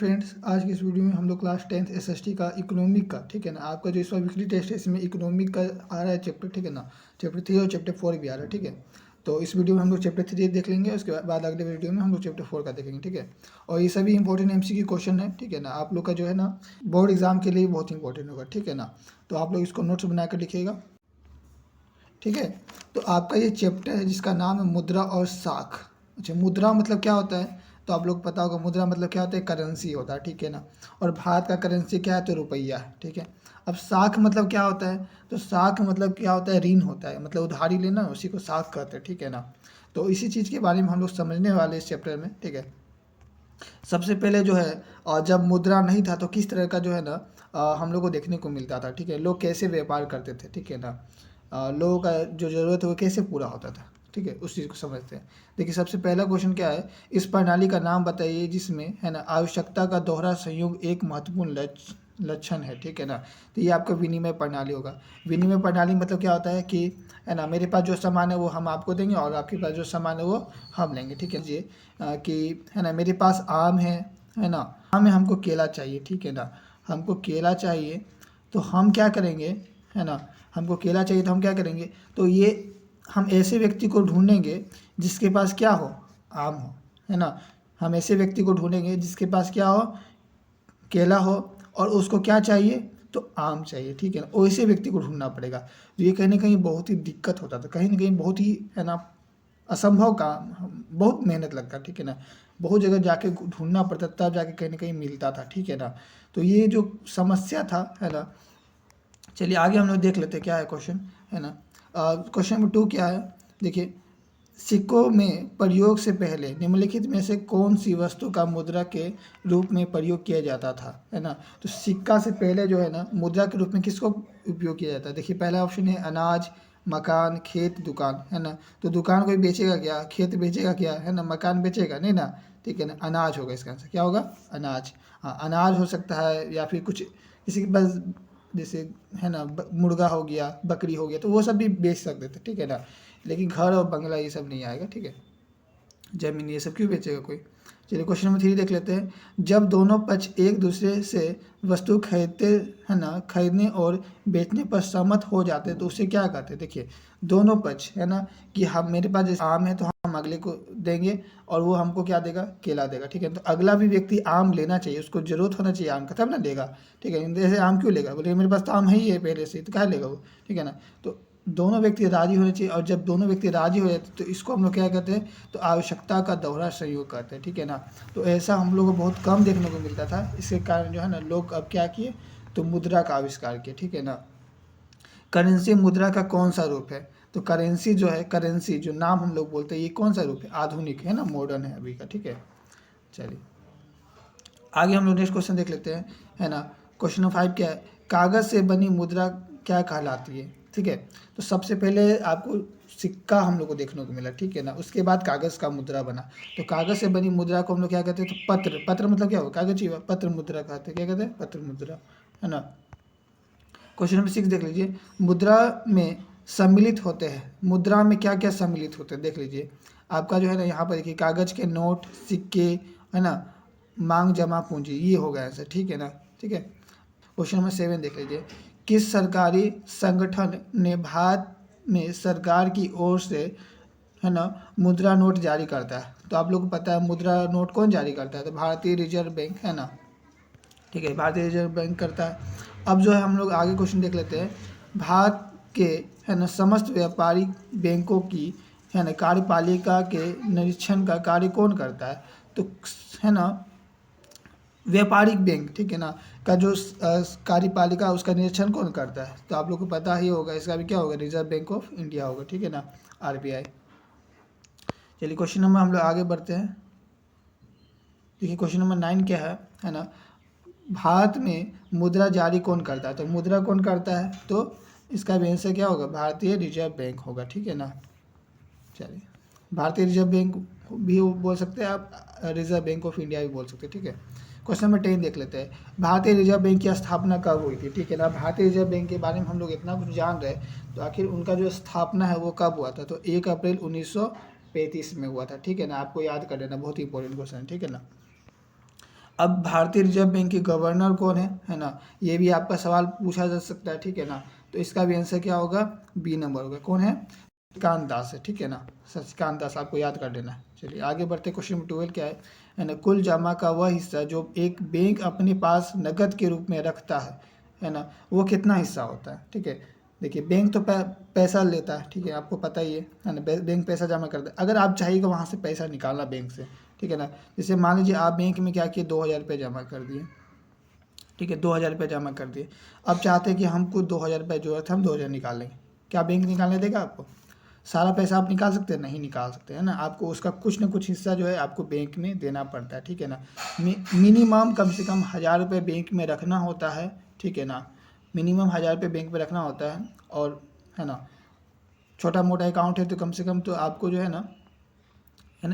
Friends, आज की इस वीडियो में हम लोग क्लास 10th एसएसटी का इकोनॉमिक का, ठीक है ना, आपका जो इस बार वीकली टेस्ट है इसमें इकोनॉमिक का आ रहा है चैप्टर, ठीक है ना, चैप्टर 3 और चैप्टर 4 भी आ रहा है, ठीक है। तो इस वीडियो में हम लोग चैप्टर 3 देख लेंगे, उसके बाद अगले वीडियो में हम लोग चैप्टर 4 का देखेंगे, ठीक है। और ये सभी इंपॉर्टेंट एमसीक्यू क्वेश्चन है, ठीक है ना, आप लोग का जो है ना बोर्ड एग्जाम के लिए बहुत इंपॉर्टेंट होगा, ठीक है ना। तो आप लोग इसको नोट्स बना कर लिखिएगा, ठीक है। तो आपका ये चैप्टर है जिसका नाम है मुद्रा और साख। अच्छा, मुद्रा मतलब क्या होता है, तो आप लोग पता होगा मुद्रा मतलब क्या होता है, करेंसी होता है, ठीक है ना। और भारत का करेंसी क्या है, तो रुपया है, ठीक है। अब साख मतलब क्या होता है, तो साख मतलब क्या होता है, ऋण होता है, मतलब उधारी लेना, उसी को साख कहते हैं, ठीक है ना। तो इसी चीज़ के बारे में हम लोग समझने वाले इस चैप्टर में, ठीक है। सबसे पहले जो है जब मुद्रा नहीं था तो किस तरह का जो है ना हम लोग को देखने को मिलता था, ठीक है। लोग कैसे व्यापार करते थे, ठीक है ना। लोगों का जो ज़रूरत है वो कैसे पूरा होता था, ठीक है, उस चीज़ को समझते हैं। देखिए, सबसे पहला क्वेश्चन क्या है, इस प्रणाली का नाम बताइए जिसमें है ना आवश्यकता का दोहरा संयोग एक महत्वपूर्ण लक्षण है, ठीक है ना। तो ये आपका विनिमय प्रणाली होगा। विनिमय प्रणाली मतलब क्या होता है कि है ना, मेरे पास जो सामान है वो हम आपको देंगे और आपके पास जो सामान है वो हम लेंगे, ठीक है जी। कि है ना, मेरे पास आम है ना, आम है, हमको केला चाहिए, ठीक है ना, हमको केला चाहिए, तो हम क्या करेंगे, है ना, हमको केला चाहिए तो हम क्या करेंगे, तो ये हम ऐसे व्यक्ति को ढूंढेंगे जिसके पास क्या हो, आम हो, है ना। हम ऐसे व्यक्ति को ढूंढेंगे जिसके पास क्या हो, केला हो, और उसको क्या चाहिए, तो आम चाहिए, ठीक है ना। वैसे व्यक्ति को ढूंढना पड़ेगा। तो ये कहीं ना कहीं बहुत ही दिक्कत होता था, कहीं ना कहीं बहुत ही है ना असंभव काम, बहुत मेहनत लगता, ठीक है ना। बहुत जगह जाके ढूंढना पड़ता तब जाके कहीं ना कहीं मिलता था, ठीक है ना। तो ये जो समस्या था, है ना। चलिए आगे हम लोग देख लेते हैं क्या है क्वेश्चन, है ना। क्वेश्चन नंबर 2 क्या है, देखिए, सिक्कों में प्रयोग से पहले निम्नलिखित में से कौन सी वस्तु का मुद्रा के रूप में प्रयोग किया जाता था, है ना। तो सिक्का से पहले जो है ना मुद्रा के रूप में किसको उपयोग किया जाता है, देखिए पहला ऑप्शन है अनाज, मकान, खेत, दुकान, है ना। तो दुकान कोई बेचेगा क्या, खेत बेचेगा क्या, है ना, मकान बेचेगा नहीं ना, ठीक है ना। अनाज होगा इसका आंसर, क्या होगा, अनाज। हाँ, अनाज हो सकता है, या फिर कुछ किसी के पास जैसे है ना मुर्गा हो गया, बकरी हो गया, तो वो सब भी बेच सकते थे, ठीक है ना। लेकिन घर और बंगला ये सब नहीं आएगा, ठीक है। जमीन ये सब क्यों बेचेगा कोई। चलिए क्वेश्चन नंबर 3 देख लेते हैं। जब दोनों पक्ष एक दूसरे से वस्तु खरीदते, है ना, खरीदने और बेचने पर सहमत हो जाते तो उसे क्या कहते हैं। देखिए, दोनों पक्ष, है ना, कि हम, मेरे पास जैसे आम है तो हम अगले को देंगे और वो हमको क्या देगा, केला देगा, ठीक है। तो अगला भी व्यक्ति आम लेना चाहिए, उसको जरूरत होना चाहिए आम का, तब ना देगा, ठीक है। जैसे आम क्यों लेगा, बोले मेरे पास तो आम ही है पहले से, तो क्या लेगा वो, ठीक है ना। तो दोनों व्यक्ति राजी होने चाहिए, और जब दोनों व्यक्ति राजी हो जाते तो इसको हम लोग क्या कहते हैं, तो आवश्यकता का दोहरा संयोग कहते हैं, ठीक है ना। तो ऐसा हम लोग को बहुत कम देखने को मिलता था, इसके कारण जो है ना लोग अब क्या किए, तो मुद्रा का आविष्कार किए, ठीक है ना। करेंसी मुद्रा का कौन सा रूप है, तो करेंसी जो है, करेंसी जो नाम हम लोग बोलते हैं, ये कौन सा रूप है, आधुनिक, है ना, मॉडर्न है अभी का, ठीक है। चलिए आगे हम लोग नेक्स्ट क्वेश्चन देख लेते हैं, है ना। क्वेश्चन नंबर 5 क्या है, कागज़ से बनी मुद्रा क्या कहलाती है, ठीक है। तो सबसे पहले आपको सिक्का हम लोग को देखने को मिला, ठीक है ना, उसके बाद कागज़ का मुद्रा बना। तो कागज़ से बनी मुद्रा को हम लोग क्या कहते हैं, तो पत्र, पत्र मतलब क्या होगा, कागज ही हुआ, पत्र मुद्रा कहते हैं, क्या कहते हैं, पत्र मुद्रा, है ना। क्वेश्चन नंबर 6 देख लीजिए, मुद्रा में सम्मिलित होते हैं, मुद्रा में क्या क्या सम्मिलित होते हैं, देख लीजिए। आपका जो है ना यहाँ पर देखिए, कागज के नोट, सिक्के, है ना, मांग जमा पूंजी, ये हो गया ऐसा, ठीक है ना, ठीक है। क्वेश्चन नंबर 7 देख लीजिए, किस सरकारी संगठन ने भारत में सरकार की ओर से, है ना, मुद्रा नोट जारी करता है। तो आप लोग को पता है मुद्रा नोट कौन जारी करता है, तो भारतीय रिजर्व बैंक, है ना, ठीक है, भारतीय रिजर्व बैंक करता है। अब जो है हम लोग आगे क्वेश्चन देख लेते हैं, भारत के, है ना, समस्त व्यापारिक बैंकों की, है ना, कार्यपालिका के निरीक्षण का कार्य कौन करता है, तो है ना व्यापारिक बैंक, ठीक है ना, का जो कार्यपालिका उसका निरीक्षण कौन करता है, तो आप लोग को पता ही होगा, इसका भी क्या होगा, रिजर्व बैंक ऑफ इंडिया होगा, ठीक है ना, आरबीआई। चलिए क्वेश्चन नंबर हम लोग आगे बढ़ते हैं। देखिए क्वेश्चन नंबर 9 क्या है ना, भारत में मुद्रा जारी कौन करता है, तो मुद्रा कौन करता है, तो इसका भी आंसर क्या होगा, भारतीय रिजर्व बैंक होगा, ठीक है ना। चलिए, भारतीय रिजर्व बैंक भी बोल सकते हैं आप, रिजर्व बैंक ऑफ इंडिया भी बोल सकते हैं, ठीक है। क्वेश्चन नंबर 10 देख लेते हैं, भारतीय रिजर्व बैंक की स्थापना कब हुई थी, ठीक है ना। भारतीय रिजर्व बैंक के बारे में हम लोग इतना कुछ जान रहे हैं, तो आखिर उनका जो स्थापना है वो कब हुआ था, तो 1 अप्रैल 1935 में हुआ था, ठीक है ना। आपको याद कर लेना, बहुत ही इंपॉर्टेंट क्वेश्चन है, ठीक है ना। अब भारतीय रिजर्व बैंक के गवर्नर कौन है ना, ये भी आपका सवाल पूछा जा सकता है, ठीक है ना। तो इसका भी आंसर क्या होगा, बी नंबर होगा। कौन है, शशिकांत दास है, ठीक है ना, शशिकांत दास, आपको याद कर लेना है। चलिए आगे बढ़ते, क्वेश्चन नंबर 12 क्या है ना, कुल जमा का वह हिस्सा जो एक बैंक अपने पास नकद के रूप में रखता है ना, वो कितना हिस्सा होता है, ठीक है। देखिए बैंक तो पैसा लेता है, ठीक है, आपको पता ही है ना, बैंक पैसा जमा करता है। अगर आप चाहिएगा वहाँ से पैसा निकालना बैंक से, ठीक है ना, जैसे मान लीजिए आप बैंक में क्या किए, 2,000 रुपये जमा कर दिए, ठीक है, 2,000 रुपये जमा कर दिए। अब चाहते हैं कि हमको 2,000 रुपये जरूरत है, हम 2,000 निकाल लेंगे, क्या बैंक निकालने देगा आपको? सारा पैसा आप निकाल सकते हैं? नहीं निकाल सकते, है ना। आपको उसका कुछ ना कुछ हिस्सा जो है आपको बैंक में देना पड़ता है, ठीक है ना। मिनिमम कम से कम 1,000 रुपये बैंक में रखना होता है, ठीक है ना, मिनिमम 1,000 रुपये बैंक में रखना होता है। और है ना, छोटा मोटा अकाउंट है तो कम से कम तो आपको जो है ना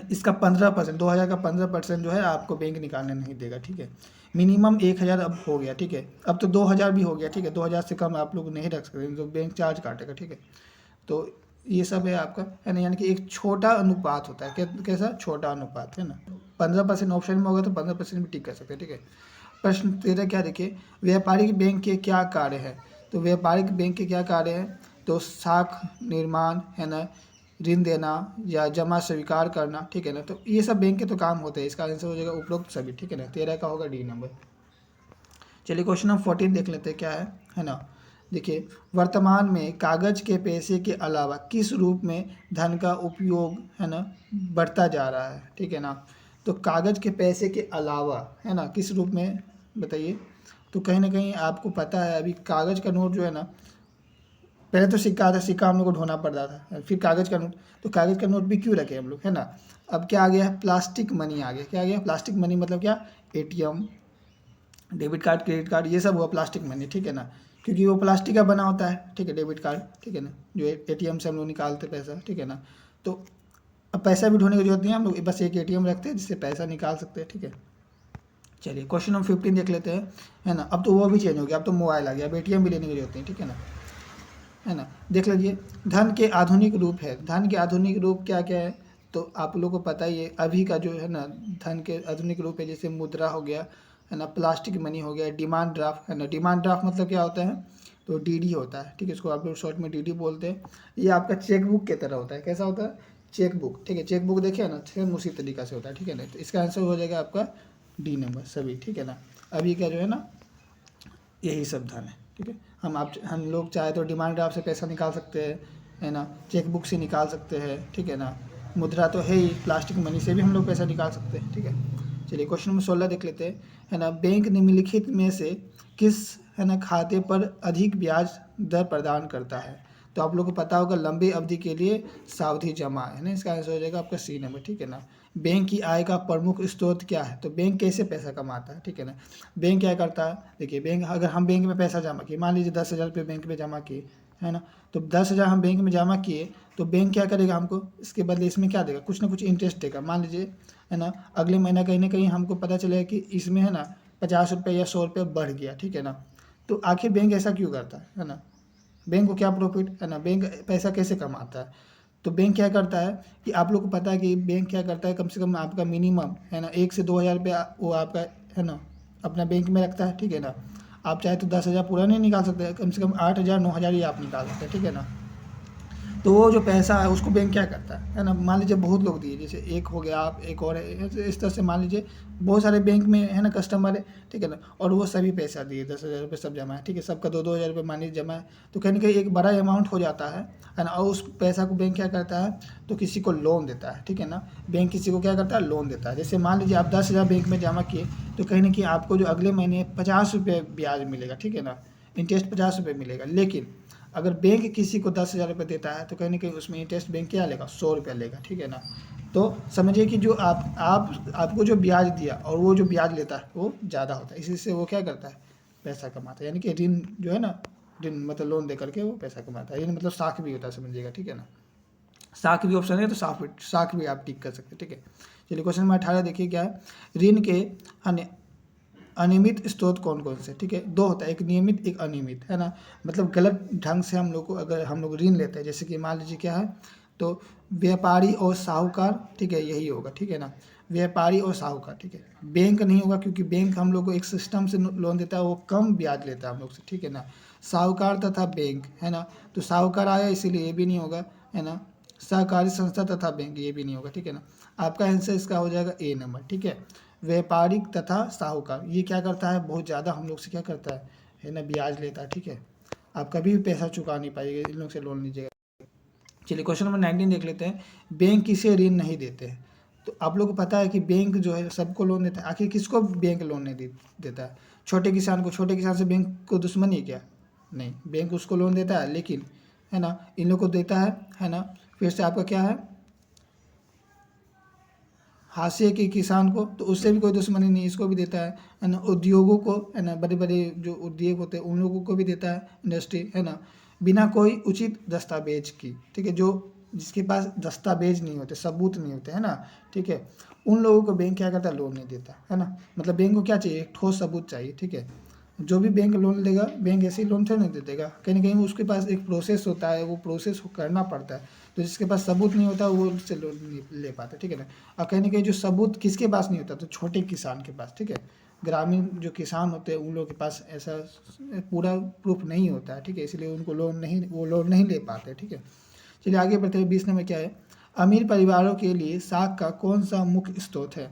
इसका 15%, 2,000 का 15% जो है आपको बैंक निकालने नहीं देगा, ठीक है। मिनिमम 1,000 अब हो गया, ठीक है, अब तो 2,000 भी हो गया, ठीक है, 2,000 से कम आप लोग नहीं रख सकते, तो बैंक चार्ज काटेगा, ठीक है। तो ये सब है आपका, है ना, यानी कि एक छोटा अनुपात होता है, कैसा छोटा अनुपात, है ना। 15% ऑप्शन में होगा तो 15% भी टिक कर सकते हैं, ठीक है। प्रश्न 13 क्या, देखिए, व्यापारिक बैंक के क्या कार्य है। तो व्यापारिक बैंक के क्या कार्य है, तो साख निर्माण, है ना, ऋण देना या जमा स्वीकार करना, ठीक है ना। तो ये सब बैंक के तो काम होते हैं, इसका आंसर हो जाएगा उपरोक्त सभी, ठीक है ना। 13 का होगा डी नंबर। चलिए क्वेश्चन नंबर 14 देख लेते हैं क्या है ना। देखिए, वर्तमान में कागज के पैसे के अलावा किस रूप में धन का उपयोग, है ना, बढ़ता जा रहा है, ठीक है ना। तो कागज के पैसे के अलावा, है ना, किस रूप में बताइए। तो कहीं ना कहीं आपको पता है अभी कागज का नोट जो है ना, पहले तो सिक्का था, सिक्का हम लोग को ढोना पड़ता था, फिर कागज़ का नोट। तो कागज़ का नोट भी क्यों रखे हम लोग, है ना। अब क्या आ गया है, प्लास्टिक मनी आ गया। क्या आ गया, प्लास्टिक मनी, मतलब क्या, ATM, debit card, credit card, ये सब हुआ प्लास्टिक मनी, ठीक है ना, क्योंकि वो प्लास्टिक का बना होता है, ठीक है, डेबिट कार्ड, ठीक है ना, जो एटीएम से हम लोग निकालते पैसा, ठीक है ना। तो अब पैसा भी ढोने की जरूरत नहीं है, हम लोग बस एक एटीएम रखते हैं जिससे पैसा निकाल सकते हैं, ठीक है। चलिए क्वेश्चन नंबर 15 देख लेते हैं, है ना। अब तो वो भी चेंज हो गया, अब तो मोबाइल आ गया, अब एटीएम भी लेने की जरूरत नहीं, ठीक है ना, है ना। देख लीजिए, धन के आधुनिक रूप है, धन के आधुनिक रूप क्या क्या है, तो आप लोगों को पता ही है अभी का जो है ना, धन के आधुनिक रूप है, जैसे मुद्रा हो गया, है ना, प्लास्टिक मनी हो गया, डिमांड ड्राफ्ट, है ना। डिमांड ड्राफ्ट मतलब क्या होता है, तो डीडी होता है, ठीक है, इसको आप लोग शॉर्ट में डीडी बोलते हैं। ये आपका चेक बुक की तरह होता है, कैसा होता है, चेक बुक, ठीक है, चेक बुक देखिए ना, सेम उसी तरीका से होता है, ठीक है ना। तो इसका आंसर हो जाएगा आपका डी नंबर सभी, ठीक है ना। अभी का जो है ना, यही सब धन है, ठीक है। हम लोग चाहे तो डिमांड ड्राफ्ट से पैसा निकाल सकते हैं, है ना, चेक बुक से निकाल सकते हैं, ठीक है ना। मुद्रा तो है ही, प्लास्टिक मनी से भी हम लोग पैसा निकाल सकते हैं, ठीक है। चलिए क्वेश्चन नंबर 16 देख लेते हैं, है ना। बैंक निम्नलिखित में से किस, है ना, खाते पर अधिक ब्याज दर प्रदान करता है। तो आप लोग को पता होगा लंबी अवधि के लिए सावधि जमा, है ना, इसका आंसर हो जाएगा आपका सी नंबर, ठीक है ना। बैंक की आय का प्रमुख स्रोत क्या है, तो बैंक कैसे पैसा कमाता है, ठीक है ना। बैंक क्या करता है, देखिए, बैंक, अगर हम बैंक में पैसा जमा किए, मान लीजिए 10,000 रुपये बैंक में जमा किए, है ना, तो 10,000 हम बैंक में जमा किए, तो बैंक क्या करेगा, हमको इसके बदले इसमें क्या देगा, कुछ ना कुछ इंटरेस्ट देगा। मान लीजिए, है ना, अगले महीना कहीं ना कहीं हमको पता चलेगा कि इसमें, है ना, 50 रुपये या 100 रुपये बढ़ गया, ठीक है ना। तो आखिर बैंक ऐसा क्यों करता है ना, बैंक को क्या प्रॉफिट, है ना, बैंक पैसा कैसे कमाता है। तो बैंक क्या करता है कि आप लोग को पता है कि बैंक क्या करता है, कम से कम आपका मिनिमम, है ना, 1 से 2 हज़ार रुपया वो आपका, है ना, अपना बैंक में रखता है, ठीक है ना। आप चाहे तो 10,000 पूरा नहीं निकाल सकते, कम से कम 8,000 9,000 ही आप निकाल सकते हैं, ठीक है ना। तो वो जो पैसा है उसको बैंक क्या करता है ना, मान लीजिए बहुत लोग दिए, जैसे एक हो गया, आप एक और है, इस तरह से मान लीजिए बहुत सारे बैंक में, है ना, कस्टमर है, ठीक है ना, और वो सभी पैसा दिए, 10,000 रुपये सब जमा है, ठीक है, सबका 2-2 हज़ार रुपये मान लीजिए जमा है, तो कहीं ना कहीं एक बड़ा अमाउंट हो जाता है ना। और उस पैसा को बैंक क्या करता है, तो किसी को लोन देता है, ठीक है ना। बैंक किसी को क्या करता है, लोन देता है। जैसे मान लीजिए आप 10,000 बैंक में जमा किए, तो कहीं ना कहीं आपको जो अगले महीने 50 रुपये ब्याज मिलेगा, ठीक है ना, इंटरेस्ट 50 रुपये मिलेगा। लेकिन अगर बैंक किसी को 10,000 रुपये देता है, तो कहीं ना कहीं उसमें इंटरेस्ट बैंक क्या लेगा, 100 रुपया लेगा, ठीक है ना। तो समझिए कि जो आपको जो ब्याज दिया और वो जो ब्याज लेता है वो ज़्यादा होता है, इसी से वो क्या करता है, पैसा कमाता है। यानी कि ऋण जो है ना, ऋण मतलब लोन दे करके वो पैसा कमाता है, ऋण मतलब साख भी होता है, समझिएगा, ठीक है ना। साख भी ऑप्शन है, तो साख भी आप टिक कर सकते हैं, ठीक है। चलिए क्वेश्चन नंबर 18 देखिए क्या है, ऋण के अन्य अनियमित स्रोत कौन कौन से, ठीक है, दो होता है, एक नियमित एक अनियमित, है ना। मतलब गलत ढंग से हम लोग को अगर हम लोग ऋण लेते हैं, जैसे कि मान लीजिए क्या है, तो व्यापारी और साहूकार, ठीक है, यही होगा, ठीक है ना। व्यापारी और साहूकार, ठीक है। बैंक नहीं होगा क्योंकि बैंक हम लोग को एक सिस्टम से लोन देता है, वो कम ब्याज लेता है हम लोग से, ठीक है ना। साहूकार तथा बैंक, है ना, तो साहूकार आया इसीलिए ये भी नहीं होगा, है ना। सहकारी संस्था तथा बैंक, ये भी नहीं होगा, ठीक है ना। आपका आंसर इसका हो जाएगा ए नंबर, ठीक है। व्यापारिक तथा साहूकार, ये क्या करता है, बहुत ज़्यादा हम लोग से क्या करता है ना, ब्याज लेता है, ठीक है। आप कभी भी पैसा चुका नहीं पाएंगे, इन लोग से लोन लीजिएगा। चलिए क्वेश्चन नंबर 19 देख लेते हैं। बैंक किसे ऋण नहीं देते हैं? तो आप लोग को पता है कि बैंक जो है सबको लोन देता है। आखिर किसको बैंक लोन नहीं देता है? छोटे किसान को। छोटे किसान से बैंक को दुश्मनी है क्या? नहीं, बैंक उसको लोन देता है, लेकिन है ना इन लोग को देता है ना। फिर से आपका क्या है, हाशिए के किसान को, तो उससे भी कोई दुश्मनी नहीं, इसको भी देता है ना। उद्योगों को, है ना, बड़े बड़े जो उद्योग होते हैं उन लोगों को भी देता है, इंडस्ट्री, है ना, बिना कोई उचित दस्तावेज की, ठीक है। जो जिसके पास दस्तावेज नहीं होते, सबूत नहीं होते, है ना, ठीक है, उन लोगों को बैंक क्या करता है, लोन नहीं देता, है ना। मतलब बैंक को क्या चाहिए, एक ठोस सबूत चाहिए, ठीक है। जो भी बैंक लोन देगा, बैंक ऐसे ही लोन थोड़ी नहीं दे देगा, कहीं ना कहीं उसके पास एक प्रोसेस होता है, वो प्रोसेस करना पड़ता है। तो जिसके पास सबूत नहीं होता वो उससे लोन नहीं ले पाता, ठीक है ना। और कहीं ना कहीं जो सबूत किसके पास नहीं होता, तो छोटे किसान के पास, ठीक है। ग्रामीण जो किसान होते हैं उन लोगों के पास ऐसा पूरा प्रूफ नहीं होता है, ठीक है, इसलिए उनको वो लोन नहीं ले पाते, ठीक है। चलिए आगे बढ़ते हैं। 20 नंबर क्या है, अमीर परिवारों के लिए साख का कौन सा मुख्य स्रोत है?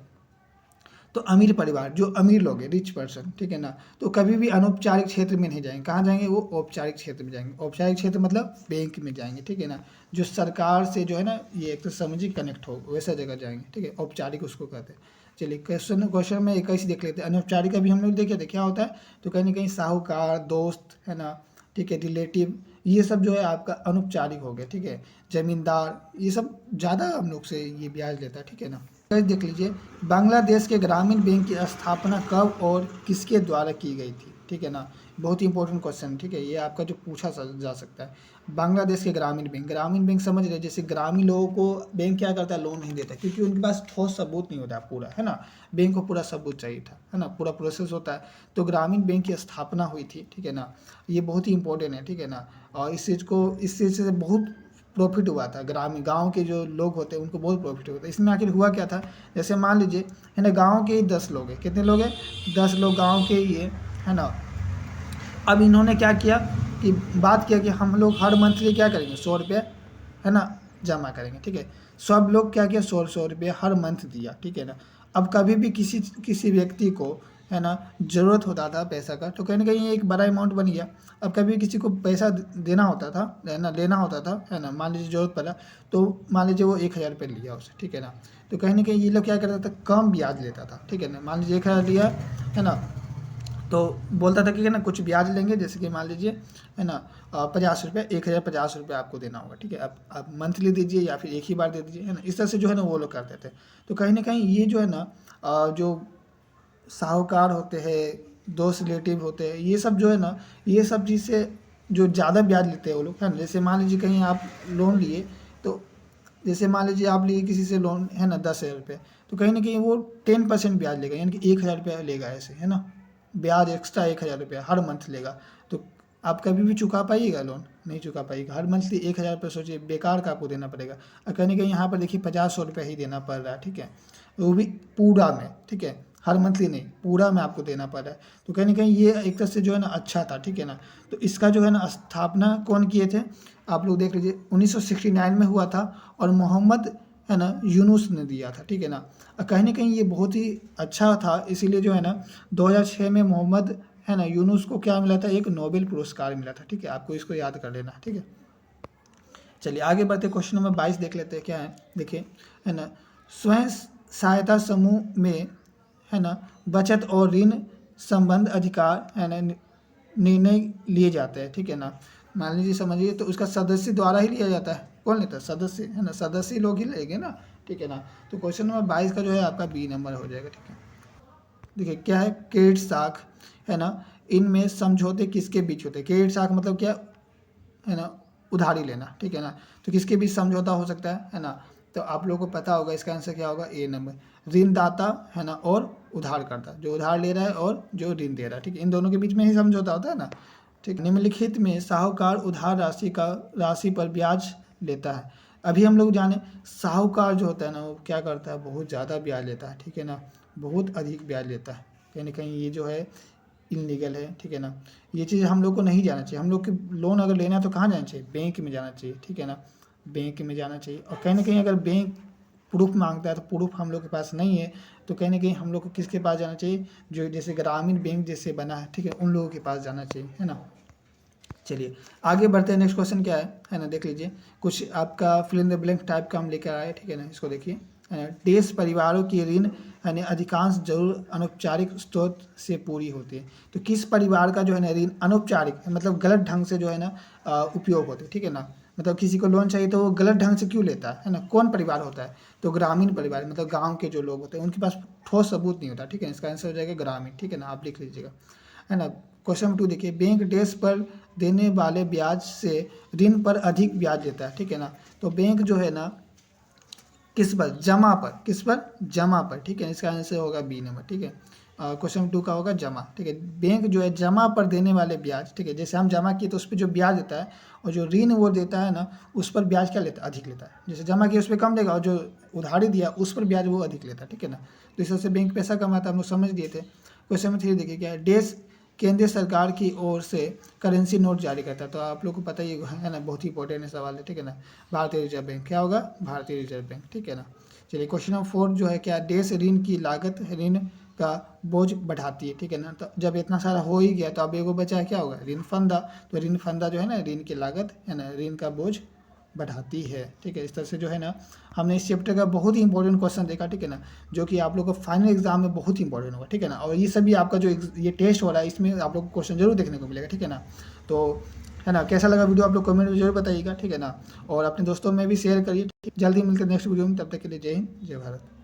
तो अमीर परिवार, जो अमीर लोग हैं, रिच पर्सन, ठीक है ना, तो कभी भी अनौपचारिक क्षेत्र में नहीं जाएंगे। कहाँ जाएंगे? वो औपचारिक क्षेत्र में जाएंगे। औपचारिक क्षेत्र मतलब बैंक में जाएंगे, ठीक है ना। जो सरकार से जो है ना, ये एक तो समझिए कनेक्ट हो, वैसा जगह जाएंगे, ठीक है। औपचारिक उसको कहते हैं। चलिए क्वेश्चन में 21 देख लेते हैं। अनौपचारिक अभी हम लोग देखे थे क्या होता है, तो कहीं ना कहीं साहूकार, दोस्त, है ना, ठीक है, रिलेटिव, ये सब जो है आपका अनौपचारिक हो गया, ठीक है। जमींदार, ये सब ज़्यादा हम लोग से ये ब्याज लेता है, ठीक है ना। देख लीजिए, बांग्लादेश के ग्रामीण बैंक की स्थापना कब और किसके द्वारा की गई थी, ठीक है ना। बहुत ही इंपॉर्टेंट क्वेश्चन, ठीक है, ये आपका जो पूछा जा सकता है। बांग्लादेश के ग्रामीण बैंक समझ रहे, जैसे ग्रामीण लोगों को बैंक क्या करता है, लोन नहीं देता, क्योंकि उनके पास ठोस सबूत नहीं होता पूरा, है ना। बैंक को पूरा सबूत चाहिए था, है ना, पूरा प्रोसेस होता है। तो ग्रामीण बैंक की स्थापना हुई थी, ठीक है ना। ये बहुत ही इंपॉर्टेंट है, ठीक है ना। और इस चीज़ से बहुत प्रॉफिट हुआ था। ग्रामीण गांव के जो लोग होते हैं उनको बहुत प्रॉफिट होता है। इसमें आखिर हुआ क्या था, जैसे मान लीजिए, है ना, गांव के ही 10 लोग हैं। कितने लोग हैं? 10 लोग गांव के ही है ना। अब इन्होंने क्या किया कि बात किया कि हम लोग हर मंथली क्या करेंगे, 100 रुपये, है ना, जमा करेंगे, ठीक है। सब लोग क्या किया, 100 रुपये हर मंथ दिया, ठीक है ना। अब कभी भी किसी व्यक्ति को, है ना, ज़रूरत होता था पैसा का, तो कहीं ना कहीं एक बड़ा अमाउंट बन गया। अब कभी किसी को पैसा देना होता था, है ना, लेना होता था, है ना, मान लीजिए ज़रूरत पड़ा, तो मान लीजिए वो 1000 रुपये लिया उसे, ठीक है ना। तो कहीं ना कहीं ये लोग क्या करता था, कम ब्याज लेता था, ठीक है ना। मान लीजिए 1000 लिया, है ना, तो बोलता था कि है ना कुछ ब्याज लेंगे, जैसे कि मान लीजिए, है ना, 50 रुपये, 1050 रुपये आपको देना होगा, ठीक है। आप मंथली दीजिए या फिर एक ही बार दे दीजिए, है ना। इस तरह से जो है ना वो लोग करते थे। तो कहीं ना कहीं ये जो है ना, जो साहूकार होते हैं, दोस्त रिलेटिव होते हैं, ये सब जो है ना, ये सब चीज़ से जो ज़्यादा ब्याज लेते हैं वो लोग, है ना। जैसे मान लीजिए कहीं आप लोन लिए, तो जैसे मान लीजिए आप लिए किसी से लोन, है ना, 10,000 रुपये, तो कहीं ना कहीं वो 10% ब्याज लेगा, यानी कि 1,000 रुपया लेगा ऐसे, है ना, ब्याज एक्स्ट्रा 1,000 रुपया हर मंथ लेगा। तो आप कभी भी चुका पाइएगा लोन? नहीं चुका पाइएगा। हर मंथली 1,000 रुपये सोचिए, बेकार का आपको देना पड़ेगा। और कहीं ना कहीं यहाँ पर देखिए 50-100 रुपये ही देना पड़ रहा है, ठीक है, वो भी पूरा में, ठीक है, हर मंथली नहीं, पूरा में आपको देना पड़ रहा है। तो कहीं ना कहीं ये एक तरह से जो है ना अच्छा था, ठीक है ना। तो इसका जो है ना स्थापना कौन किए थे, आप लोग देख लीजिए, 1969 में हुआ था, और मोहम्मद, है ना, यूनुस ने दिया था, ठीक है ना। और कहीं ना कहीं ये बहुत ही अच्छा था, इसीलिए जो है ना 2006 में मोहम्मद, है ना, यूनुस को क्या मिला था, एक नोबेल पुरस्कार मिला था, ठीक है। आपको इसको याद कर लेना, ठीक है। चलिए आगे बढ़ते, क्वेश्चन नंबर 22 देख लेते हैं क्या है, देखिए, है ना, स्वयं सहायता समूह में, है ना, बचत और ऋण संबंध अधिकार, है ना, निर्णय लिए जाते हैं, ठीक है ना। मान लीजिए समझिए, तो उसका सदस्य द्वारा ही लिया जाता है। कौन लेता है? सदस्य, है ना, सदस्य लोग ही लेंगे ना, ठीक है ना। तो क्वेश्चन नंबर 22 का जो है आपका बी नंबर हो जाएगा, ठीक है। देखिए क्या है, क्रेडिट साख, है ना, इनमें समझौते किसके बीच होते हैं? क्रेडिट साख मतलब क्या, है ना, उधारी लेना, ठीक है ना। तो किसके बीच समझौता हो सकता है ना। तो आप लोगों को पता होगा इसका आंसर क्या होगा, ए नंबर। ऋणदाता, है ना, और उधारकर्ता, जो उधार ले रहा है और जो ऋण दे रहा है, ठीक है, इन दोनों के बीच में ही समझौता होता है ना, ठीक। निम्नलिखित में साहूकार उधार राशि पर ब्याज लेता है। अभी हम लोग जाने साहूकार जो होता है ना वो क्या करता है, बहुत ज़्यादा ब्याज लेता है, ठीक है ना, बहुत अधिक ब्याज लेता है, कहीं ना कहीं ये जो है इनलीगल है, ठीक है ना। ये चीज़ हम लोग को नहीं जाना चाहिए। हम लोग की लोन अगर लेना है तो कहाँ जाना चाहिए, बैंक में जाना चाहिए, ठीक है ना, बैंक में जाना चाहिए। और कहीं ना कहीं अगर बैंक प्रूफ मांगता है तो प्रूफ हम लोग के पास नहीं है, तो कहीं ना कहीं हम लोग को किसके पास जाना चाहिए, जो जैसे ग्रामीण बैंक जैसे बना है, ठीक है, उन लोगों के पास जाना चाहिए, है ना। चलिए आगे बढ़ते हैं। नेक्स्ट क्वेश्चन क्या है ना, देख लीजिए। कुछ आपका fill in the blank type का हम लेकर आए, ठीक है ना, इसको देखिए, है ना। देश परिवारों की ऋण यानी अधिकांश जरूर अनौपचारिक स्रोत से पूरी होती है। तो किस परिवार का जो है ना ऋण अनौपचारिक मतलब गलत ढंग से जो है ना उपयोग होते हैं, ठीक है ना। मतलब किसी को लोन चाहिए तो वो गलत ढंग से क्यों लेता है ना, कौन परिवार होता है, तो ग्रामीण परिवार, मतलब गांव के जो लोग होते हैं उनके पास ठोस सबूत नहीं होता, ठीक है। इसका आंसर हो जाएगा ग्रामीण, ठीक है ना, आप लिख लीजिएगा, है ना। क्वेश्चन नंबर 2 देखिए, बैंक देश पर देने वाले ब्याज से ऋण पर अधिक ब्याज देता है, ठीक है ना। तो बैंक जो है ना किस पर, जमा पर, किस पर, जमा पर, ठीक है। इसका आंसर होगा बी नंबर, ठीक है। क्वेश्चन 2 का होगा जमा, ठीक है। बैंक जो है जमा पर देने वाले ब्याज, ठीक है, जैसे हम जमा किए तो उस पर जो ब्याज देता है, और जो ऋण वो देता है ना उस पर ब्याज क्या लेता है, अधिक लेता है। जैसे जमा किया उस पर कम देगा और जो उधारी दिया उस पर ब्याज वो अधिक लेता है, ठीक है ना। तो इस तरह से बैंक पैसा कमाता है, हम लोग समझ दिए थे। क्वेश्चन नंबर 3 देखिए क्या है, देश केंद्रीय सरकार की ओर से करेंसी नोट जारी करता है। तो आप लोग को पता ही है ना, बहुत ही इंपॉर्टेंट सवाल है, ठीक है ना। भारतीय रिजर्व बैंक, क्या होगा, भारतीय रिजर्व बैंक, ठीक है ना। चलिए क्वेश्चन नंबर 4 जो है क्या, देश ऋण की लागत ऋण का बोझ बढ़ाती है, ठीक है ना। तो जब इतना सारा हो ही गया तो अब एगो बचा है, क्या होगा, ऋण फंदा। तो ऋण फंदा जो है ना ऋण की लागत है ना, ऋण का बोझ बढ़ाती है, ठीक है। इस तरह से जो है ना हमने इस चैप्टर का बहुत ही इंपॉर्टेंट क्वेश्चन देखा, ठीक है ना, जो कि आप लोग को फाइनल एग्जाम में बहुत ही इंपॉर्टेंट होगा, ठीक है ना। और ये सभी आपका जो ये टेस्ट हो रहा है इसमें आप लोग को क्वेश्चन जरूर देखने को मिलेगा, ठीक है ना। तो है ना, कैसा लगा वीडियो आप लोग कमेंट में जरूर बताइएगा, ठीक है ना। और अपने दोस्तों में भी शेयर करिए, जल्दी मिलते हैं नेक्स्ट वीडियो में, तब तक के लिए जय हिंद, जय भारत।